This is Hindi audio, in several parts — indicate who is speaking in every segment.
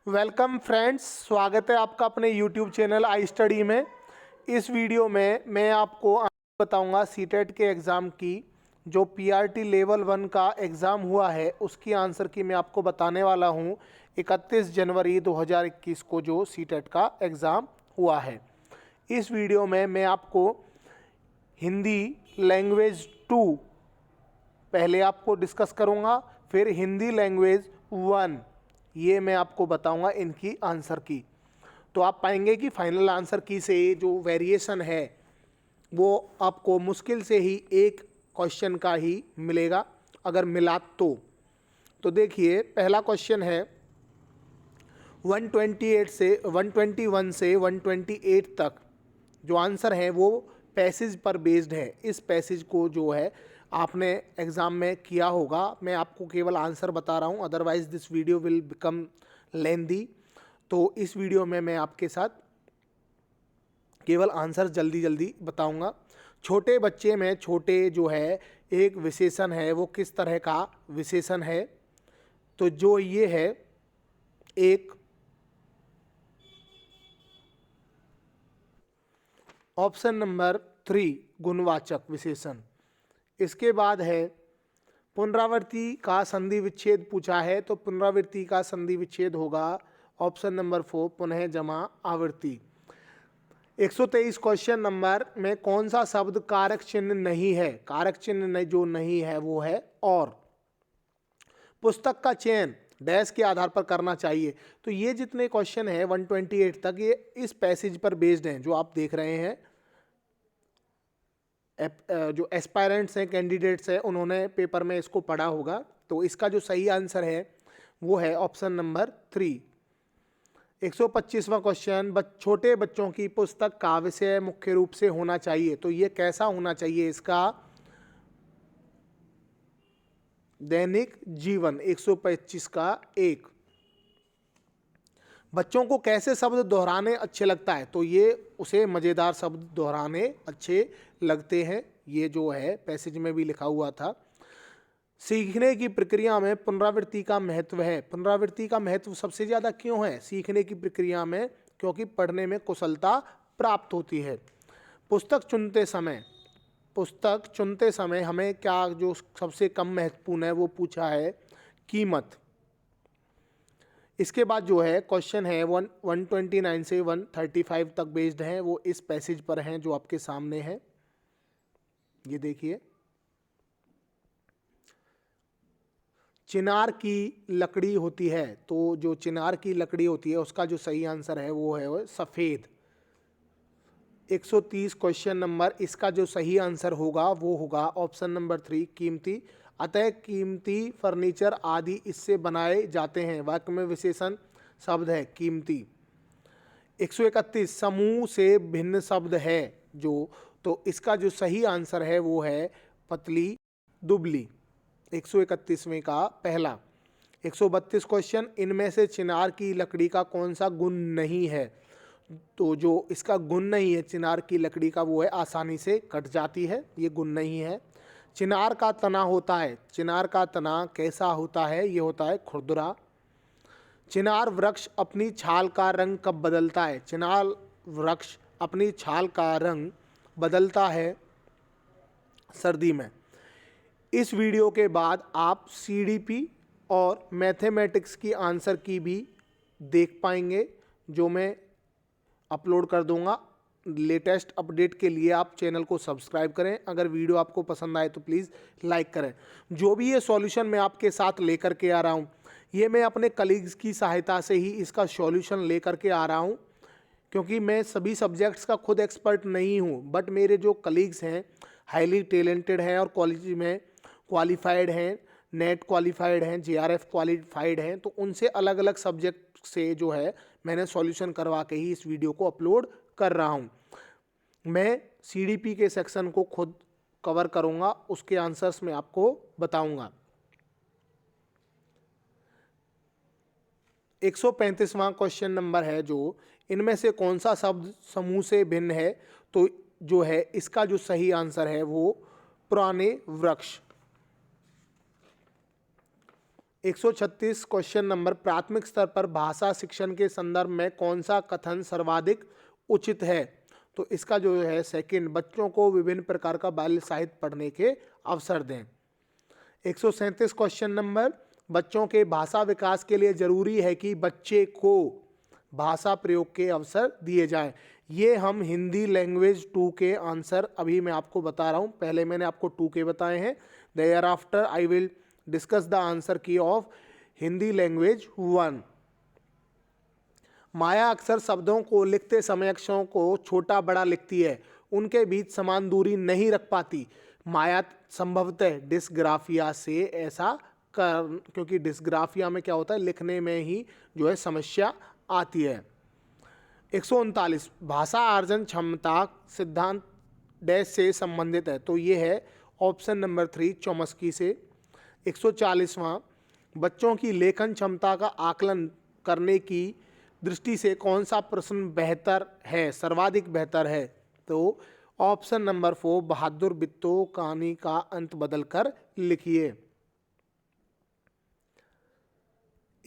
Speaker 1: वेलकम फ्रेंड्स, स्वागत है आपका अपने यूट्यूब चैनल आई स्टडी में। इस वीडियो में मैं आपको बताऊंगा सीटेट के एग्ज़ाम की जो पीआरटी लेवल 1 का एग्ज़ाम हुआ है उसकी आंसर की मैं आपको बताने वाला हूं। 31 जनवरी 2021 को जो सीटेट का एग्ज़ाम हुआ है, इस वीडियो में मैं आपको हिंदी लैंग्वेज 2 पहले आपको डिस्कस करूंगा, फिर हिंदी लैंग्वेज 1 ये मैं आपको बताऊंगा इनकी आंसर की। तो आप पाएंगे कि फाइनल आंसर की से जो वेरिएशन है वो आपको मुश्किल से ही एक क्वेश्चन का ही मिलेगा, अगर मिला तो देखिए पहला क्वेश्चन है 128 से 121 से 128 तक जो आंसर है वो पैसेज पर बेस्ड है। इस पैसेज को जो है आपने एग्ज़ाम में किया होगा, मैं आपको केवल आंसर बता रहा हूँ, otherwise this video will become lengthy. तो इस वीडियो में मैं आपके साथ केवल आंसर जल्दी जल्दी बताऊंगा। छोटे बच्चे में छोटे जो है एक विशेषण है, वो किस तरह का विशेषण है? तो जो ये है एक ऑप्शन नंबर 3 गुणवाचक विशेषण। इसके बाद है पुनरावृत्ति का संधि विच्छेद पूछा है, तो पुनरावृत्ति का संधि विच्छेद होगा ऑप्शन नंबर 4 पुनः जमा आवृत्ति। 123 क्वेश्चन नंबर में कौन सा शब्द कारक चिन्ह नहीं है? कारक चिन्ह जो नहीं है वो है और। पुस्तक का चयन डैश के आधार पर करना चाहिए। तो ये जितने क्वेश्चन है 128 तक ये इस पैसेज पर बेस्ड हैं जो आप देख रहे हैं। जो एस्पायरेंट्स हैं, कैंडिडेट्स हैं, उन्होंने पेपर में इसको पढ़ा होगा। तो इसका जो सही आंसर है वो है ऑप्शन नंबर 3। 125वां क्वेश्चन, छोटे बच्चों की पुस्तक का विषय मुख्य रूप से होना चाहिए। तो ये कैसा होना चाहिए? इसका दैनिक जीवन। 125 का 1। बच्चों को कैसे शब्द दोहराने अच्छे लगता है? तो ये उसे मज़ेदार शब्द दोहराने अच्छे लगते हैं, ये जो है पैसेज में भी लिखा हुआ था। सीखने की प्रक्रिया में पुनरावृत्ति का महत्व है। पुनरावृत्ति का महत्व सबसे ज़्यादा क्यों है सीखने की प्रक्रिया में? क्योंकि पढ़ने में कुशलता प्राप्त होती है। पुस्तक चुनते समय हमें क्या जो सबसे कम महत्वपूर्ण है वो पूछा है, कीमत। इसके बाद जो है क्वेश्चन है 129 से 135 तक बेस्ड हैं, वो इस पैसेज पर हैं जो आपके सामने है। ये देखिए, चिनार की लकड़ी होती है, तो जो चिनार की लकड़ी होती है उसका जो सही आंसर है वो है सफ़ेद। 130 क्वेश्चन नंबर, इसका जो सही आंसर होगा वो होगा ऑप्शन नंबर 3 कीमती। अतः कीमती फर्नीचर आदि इससे बनाए जाते हैं। वाक्य में विशेषण शब्द है कीमती। 131 समूह से भिन्न शब्द है जो, तो इसका जो सही आंसर है वो है पतली दुबली। 131वें का पहला। 132 क्वेश्चन, इनमें से चिनार की लकड़ी का कौन सा गुण नहीं है? तो जो इसका गुण नहीं है चिनार की लकड़ी का वो है आसानी से कट जाती है, ये गुण नहीं है। चिनार का तना होता है, चिनार का तना कैसा होता है? ये होता है खुरदुरा। चिनार वृक्ष अपनी छाल का रंग कब बदलता है? चिनार वृक्ष अपनी छाल का रंग बदलता है सर्दी में। इस वीडियो के बाद आप सीडीपी और मैथमेटिक्स की आंसर की भी देख पाएंगे जो मैं अपलोड कर दूंगा। लेटेस्ट अपडेट के लिए आप चैनल को सब्सक्राइब करें। अगर वीडियो आपको पसंद आए तो प्लीज़ लाइक करें। जो भी ये सॉल्यूशन मैं आपके साथ लेकर के आ रहा हूँ, ये मैं अपने कलीग्स की सहायता से ही इसका सॉल्यूशन लेकर के आ रहा हूँ, क्योंकि मैं सभी सब्जेक्ट्स का खुद एक्सपर्ट नहीं हूँ, बट मेरे जो कलीग्स हैं हाईली टैलेंटेड हैं और कॉलेज में क्वालिफाइड हैं, नेट क्वालिफाइड हैं, जेआरएफ क्वालिफाइड हैं, तो उनसे अलग अलग सब्जेक्ट से जो है मैंने सॉल्यूशन करवा के ही इस वीडियो को अपलोड कर रहा हूँ। मैं सीडीपी के सेक्शन को खुद कवर करूँगा, उसके आंसर्स मैं आपको बताऊँगा। 135वां क्वेश्चन नंबर है जो, इनमें से कौन सा शब्द समूह से भिन्न है? तो जो है इसका जो सही आंसर है वो पुराने वृक्ष। 136 क्वेश्चन नंबर, प्राथमिक स्तर पर भाषा शिक्षण के संदर्भ में कौन सा कथन सर्वाधिक उचित है? तो इसका जो है सेकंड, बच्चों को विभिन्न प्रकार का बाल साहित्य पढ़ने के अवसर दें। 137 क्वेश्चन नंबर, बच्चों के भाषा विकास के लिए जरूरी है कि बच्चे को भाषा प्रयोग के अवसर दिए जाएं। ये हम हिंदी लैंग्वेज 2 के आंसर अभी मैं आपको बता रहा हूं। पहले मैंने आपको 2 के बताए हैं। Thereafter I will discuss the answer key of Hindi language 1। माया अक्सर शब्दों को लिखते समय अक्षरों को छोटा बड़ा लिखती है, उनके बीच समान दूरी नहीं रख पाती। माया संभवतः डिस्ग्राफिया से ऐसा कर, क्योंकि डिस्ग्राफिया में क्या होता है, लिखने में ही जो है समस्या आती है। 139 भाषा अर्जन क्षमता सिद्धांत डैश से संबंधित है, तो ये है ऑप्शन नंबर 3 चॉम्स्की से। 140वां बच्चों की लेखन क्षमता का आकलन करने की दृष्टि से कौन सा प्रश्न बेहतर है, सर्वाधिक बेहतर है? तो ऑप्शन नंबर 4 बहादुर बित्तो कहानी का अंत बदलकर लिखिए।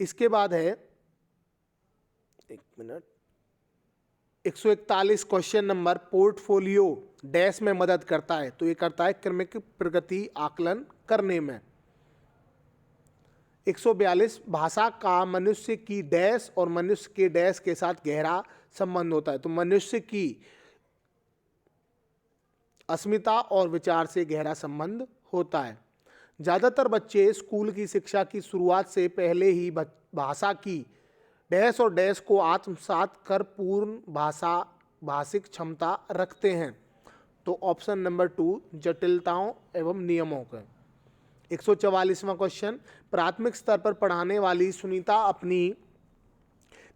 Speaker 1: इसके बाद है 141 क्वेश्चन नंबर, पोर्टफोलियो डैश में मदद करता है, तो ये करता है क्रमिक प्रगति आकलन करने में। 142 भाषा का मनुष्य की डैश और मनुष्य के डैश के साथ गहरा संबंध होता है, तो मनुष्य की अस्मिता और विचार से गहरा संबंध होता है। ज़्यादातर बच्चे स्कूल की शिक्षा की शुरुआत से पहले ही भाषा की डैश और डैश को आत्मसात कर पूर्ण भाषिक क्षमता रखते हैं, तो ऑप्शन नंबर 2 जटिलताओं एवं नियमों का। 144वां क्वेश्चन, प्राथमिक स्तर पर पढ़ाने वाली सुनीता अपनी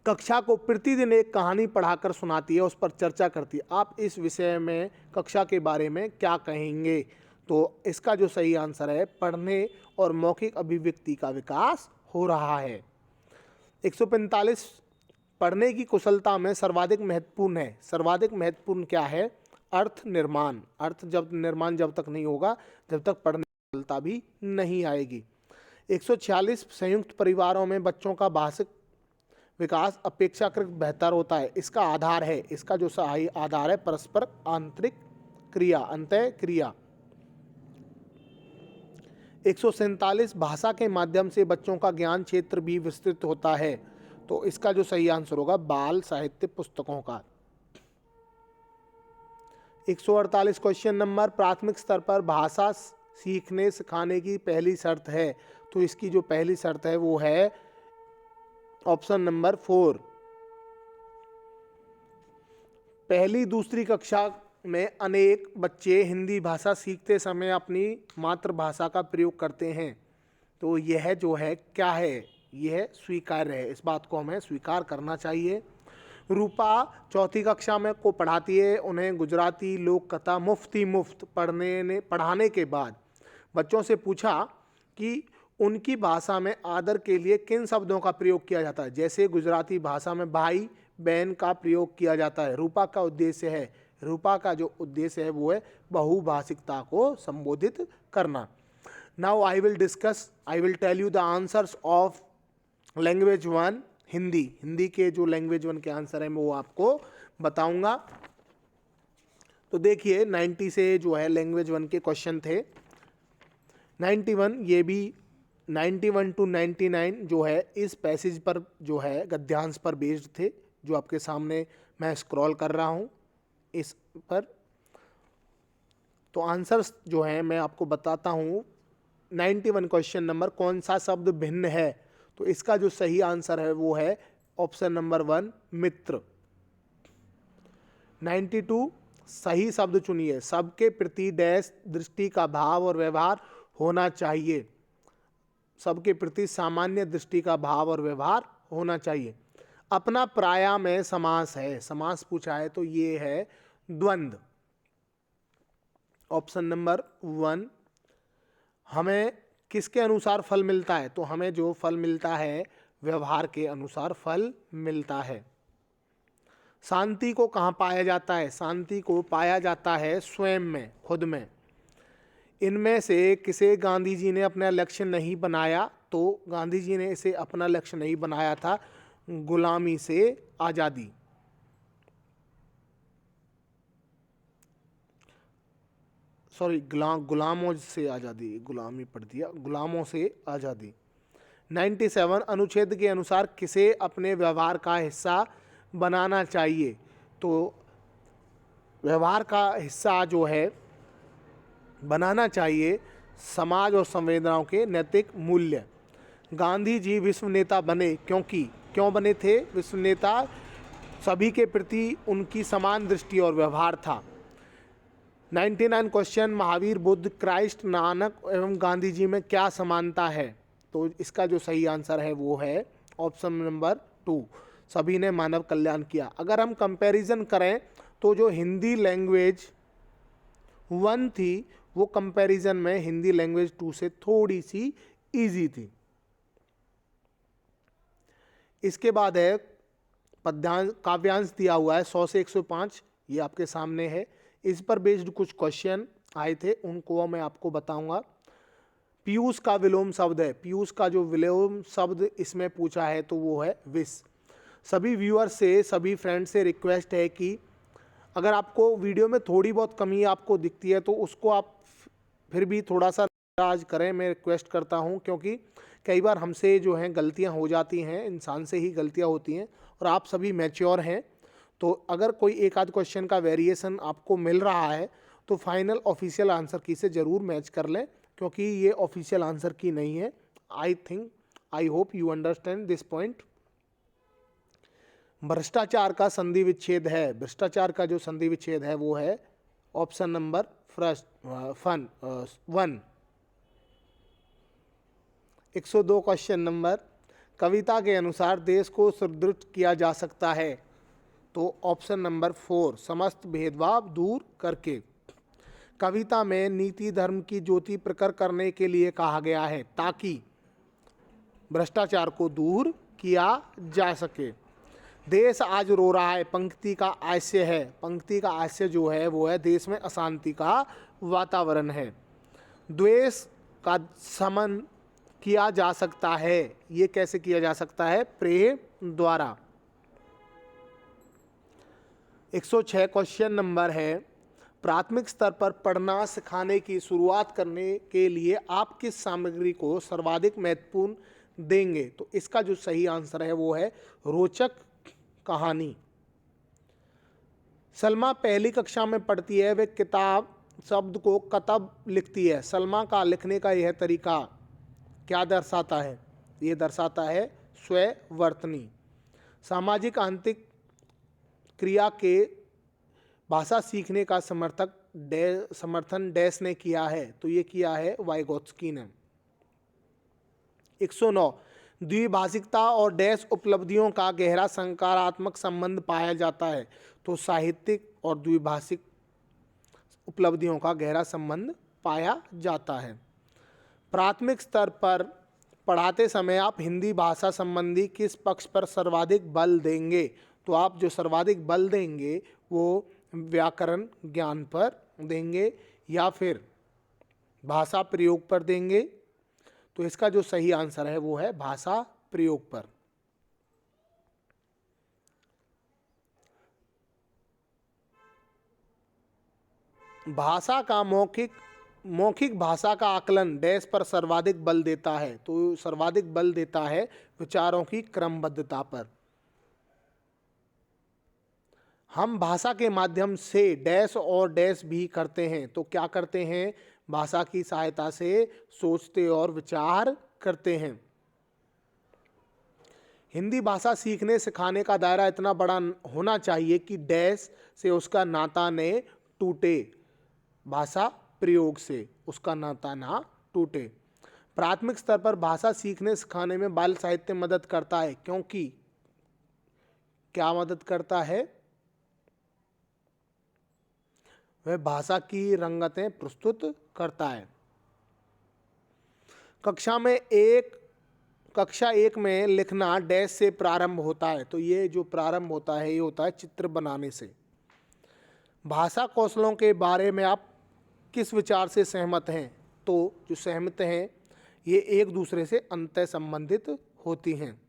Speaker 1: कक्षा को प्रतिदिन एक कहानी पढ़ाकर सुनाती है, उस पर चर्चा करती है। आप इस विषय में कक्षा के बारे में क्या कहेंगे? तो इसका जो सही आंसर है, पढ़ने और मौखिक अभिव्यक्ति का विकास हो रहा है। 145 पढ़ने की कुशलता में सर्वाधिक महत्वपूर्ण है, सर्वाधिक महत्वपूर्ण क्या है? अर्थ निर्माण। अर्थ जब तक नहीं होगा, जब तक पढ़ने की कुशलता भी नहीं आएगी। 146 संयुक्त परिवारों में बच्चों का भाषिक विकास अपेक्षाकृत बेहतर होता है, इसका आधार है, इसका जो सही आधार है परस्पर आंतरिक क्रिया, अंतः क्रिया। 147 भाषा के माध्यम से बच्चों का ज्ञान क्षेत्र भी विस्तृत होता है, तो इसका जो सही आंसर होगा बाल साहित्य पुस्तकों का। 148 क्वेश्चन नंबर, प्राथमिक स्तर पर भाषा सीखने सिखाने की पहली शर्त है, तो इसकी जो पहली शर्त है वो है ऑप्शन नंबर 4। पहली दूसरी कक्षा में अनेक बच्चे हिंदी भाषा सीखते समय अपनी मातृभाषा का प्रयोग करते हैं, तो यह जो है क्या है, यह स्वीकार्य है, इस बात को हमें स्वीकार करना चाहिए। रूपा चौथी कक्षा में को पढ़ाती है, उन्हें गुजराती लोक कथा मुफ्त पढ़ाने के बाद बच्चों से पूछा कि उनकी भाषा में आदर के लिए किन शब्दों का प्रयोग किया जाता है। जैसे गुजराती भाषा में भाई बहन का प्रयोग किया जाता है। रूपा का जो उद्देश्य है वो है बहुभाषिकता को संबोधित करना। Now I will tell you the answers of language 1 Hindi के जो लैंग्वेज 1 के आंसर है मैं वो आपको बताऊंगा। तो देखिए 90 से जो है लैंग्वेज 1 के क्वेश्चन थे। 91 ये भी 91 to 99 जो है इस पैसेज पर जो है गद्यांश पर बेस्ड थे, जो आपके सामने मैं स्क्रॉल कर रहा हूँ इस पर। तो आंसर्स जो है मैं आपको बताता हूँ। 91 क्वेश्चन नंबर, कौन सा शब्द भिन्न है? तो इसका जो सही आंसर है वो है ऑप्शन नंबर 1 मित्र। 92 सही शब्द चुनिए, सबके प्रति डैश दृष्टि का भाव और व्यवहार होना चाहिए, सबके प्रति सामान्य दृष्टि का भाव और व्यवहार होना चाहिए। अपना प्राया में समास है, समास पूछा है तो ये है द्वंद्व, ऑप्शन नंबर 1। हमें किसके अनुसार फल मिलता है? तो हमें जो फल मिलता है व्यवहार के अनुसार फल मिलता है। शांति को कहाँ पाया जाता है? शांति को पाया जाता है स्वयं में, खुद में। इनमें से किसे गांधी जी ने अपना लक्ष्य नहीं बनाया? तो गांधी जी ने इसे अपना लक्ष्य नहीं बनाया था, गुलामी से आज़ादी। सॉरी, गुलामों से आज़ादी, गुलामी पढ़ दिया, गुलामों से आज़ादी। 97 अनुच्छेद के अनुसार किसे अपने व्यवहार का हिस्सा बनाना चाहिए? तो व्यवहार का हिस्सा जो है बनाना चाहिए समाज और संवेदनाओं के नैतिक मूल्य। गांधी जी विश्व नेता बने क्यों बने थे विश्व नेता? सभी के प्रति उनकी समान दृष्टि और व्यवहार था। 99 क्वेश्चन, महावीर, बुद्ध, क्राइस्ट, नानक एवं गांधी जी में क्या समानता है? तो इसका जो सही आंसर है वो है ऑप्शन नंबर 2, सभी ने मानव कल्याण किया। अगर हम कंपैरिजन करें तो जो हिंदी लैंग्वेज 1 थी वो कंपैरिजन में हिंदी लैंग्वेज 2 से थोड़ी सी इजी थी। इसके बाद है पद्यांश, काव्यांश दिया हुआ है 100 से 105, ये आपके सामने है। इस पर बेस्ड कुछ क्वेश्चन आए थे, उनको मैं आपको बताऊंगा। पीयूष का विलोम शब्द है, पीयूष का जो विलोम शब्द इसमें पूछा है तो वो है विष। सभी व्यूअर से, सभी फ्रेंड से रिक्वेस्ट है कि अगर आपको वीडियो में थोड़ी बहुत कमी आपको दिखती है तो उसको आप फिर भी थोड़ा सा नजरअंदाज करें, मैं रिक्वेस्ट करता हूं, क्योंकि कई बार हमसे जो हैं गलतियां हो जाती हैं, इंसान से ही गलतियां होती हैं और आप सभी मैच्योर हैं। तो अगर कोई एक आध क्वेश्चन का वेरिएशन आपको मिल रहा है तो फाइनल ऑफिशियल आंसर की से ज़रूर मैच कर लें, क्योंकि ये ऑफिशियल आंसर की नहीं है। I hope you understand this point. भ्रष्टाचार का संधि विच्छेद है, भ्रष्टाचार का जो संधि विच्छेद है वो है ऑप्शन नंबर 1। 102 क्वेश्चन नंबर, कविता के अनुसार देश को सुदृढ़ किया जा सकता है? तो ऑप्शन नंबर 4, समस्त भेदभाव दूर करके। कविता में नीति धर्म की ज्योति प्रखर करने के लिए कहा गया है ताकि भ्रष्टाचार को दूर किया जा सके। देश आज रो रहा है, पंक्ति का आशय है, पंक्ति का आशय जो है वो है देश में अशांति का वातावरण है। द्वेष का शमन किया जा सकता है, ये कैसे किया जा सकता है? प्रेम द्वारा। 106 क्वेश्चन नंबर है, प्राथमिक स्तर पर पढ़ना सिखाने की शुरुआत करने के लिए आप किस सामग्री को सर्वाधिक महत्वपूर्ण देंगे? तो इसका जो सही आंसर है वो है रोचक कहानी। सलमा पहली कक्षा में पढ़ती है, वे किताब शब्द को कतब लिखती है। सलमा का लिखने का यह तरीका क्या दर्शाता है? ये दर्शाता है स्ववर्तनी। सामाजिक आंतरिक क्रिया के भाषा सीखने का समर्थन डैश ने किया है, तो ये किया है वाइगोत्स्की ने। 109, द्विभाषिकता और डैश उपलब्धियों का गहरा सकारात्मक संबंध पाया जाता है, तो साहित्यिक और द्विभाषिक उपलब्धियों का गहरा संबंध पाया जाता है। प्राथमिक स्तर पर पढ़ाते समय आप हिंदी भाषा संबंधी किस पक्ष पर सर्वाधिक बल देंगे? तो आप जो सर्वाधिक बल देंगे वो व्याकरण ज्ञान पर देंगे या फिर भाषा प्रयोग पर देंगे? तो इसका जो सही आंसर है वो है भाषा प्रयोग पर। भाषा का मौखिक भाषा का आकलन डैश पर सर्वाधिक बल देता है, तो सर्वाधिक बल देता है विचारों की क्रमबद्धता पर। हम भाषा के माध्यम से डैश और डैश भी करते हैं, तो क्या करते हैं? भाषा की सहायता से सोचते और विचार करते हैं। हिंदी भाषा सीखने सिखाने का दायरा इतना बड़ा होना चाहिए कि डैश से उसका नाता न टूटे, भाषा प्रयोग से उसका नाता ना टूटे। प्राथमिक स्तर पर भाषा सीखने सिखाने में बाल साहित्य मदद करता है, क्योंकि क्या मदद करता है? वह भाषा की रंगतें प्रस्तुत करता है। कक्षा एक में लिखना डैश से प्रारंभ होता है, तो ये जो प्रारंभ होता है ये होता है चित्र बनाने से। भाषा कौशलों के बारे में आप किस विचार से सहमत हैं? तो जो सहमत हैं ये एक दूसरे से अंतः संबंधित होती हैं।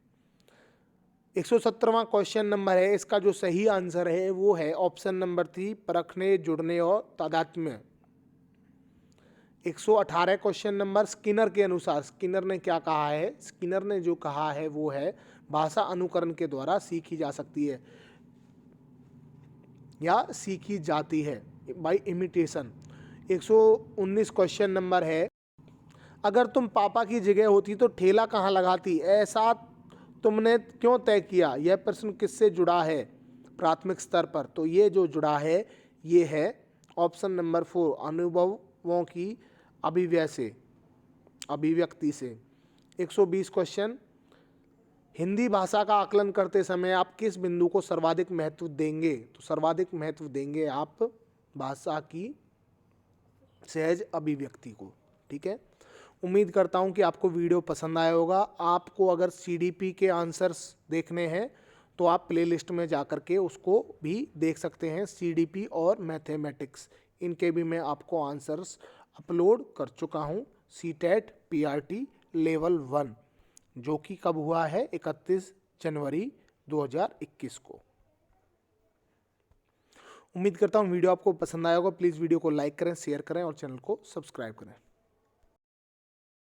Speaker 1: 117वां क्वेश्चन नंबर है, इसका जो सही आंसर है वो है ऑप्शन नंबर 3, परखने, जुड़ने और तादात्म्य। 118 क्वेश्चन नंबर, स्किनर के अनुसार स्किनर ने क्या कहा है? स्किनर ने जो कहा है वो है भाषा अनुकरण के द्वारा सीखी जा सकती है या सीखी जाती है, बाय इमिटेशन। 119 क्वेश्चन नंबर है, अगर तुम पापा की जगह होती तो ठेला कहाँ लगाती, ऐसा तुमने क्यों तय किया? यह प्रश्न किससे जुड़ा है प्राथमिक स्तर पर? तो ये जो जुड़ा है ये है ऑप्शन नंबर 4, अनुभवों की अभिव्यक्ति से। 120 क्वेश्चन, हिंदी भाषा का आकलन करते समय आप किस बिंदु को सर्वाधिक महत्व देंगे? तो सर्वाधिक महत्व देंगे आप भाषा की सहज अभिव्यक्ति को। ठीक है, उम्मीद करता हूं कि आपको वीडियो पसंद आया होगा। आपको अगर सीडीपी के आंसर्स देखने हैं तो आप प्लेलिस्ट में जाकर के उसको भी देख सकते हैं। सीडीपी और मैथमेटिक्स, इनके भी मैं आपको आंसर्स अपलोड कर चुका हूं। सीटेट पीआरटी लेवल 1 जो कि कब हुआ है? 31 जनवरी 2021 को। उम्मीद करता हूं वीडियो आपको पसंद आया होगा। प्लीज़ वीडियो को लाइक करें, शेयर करें और चैनल को सब्सक्राइब करें।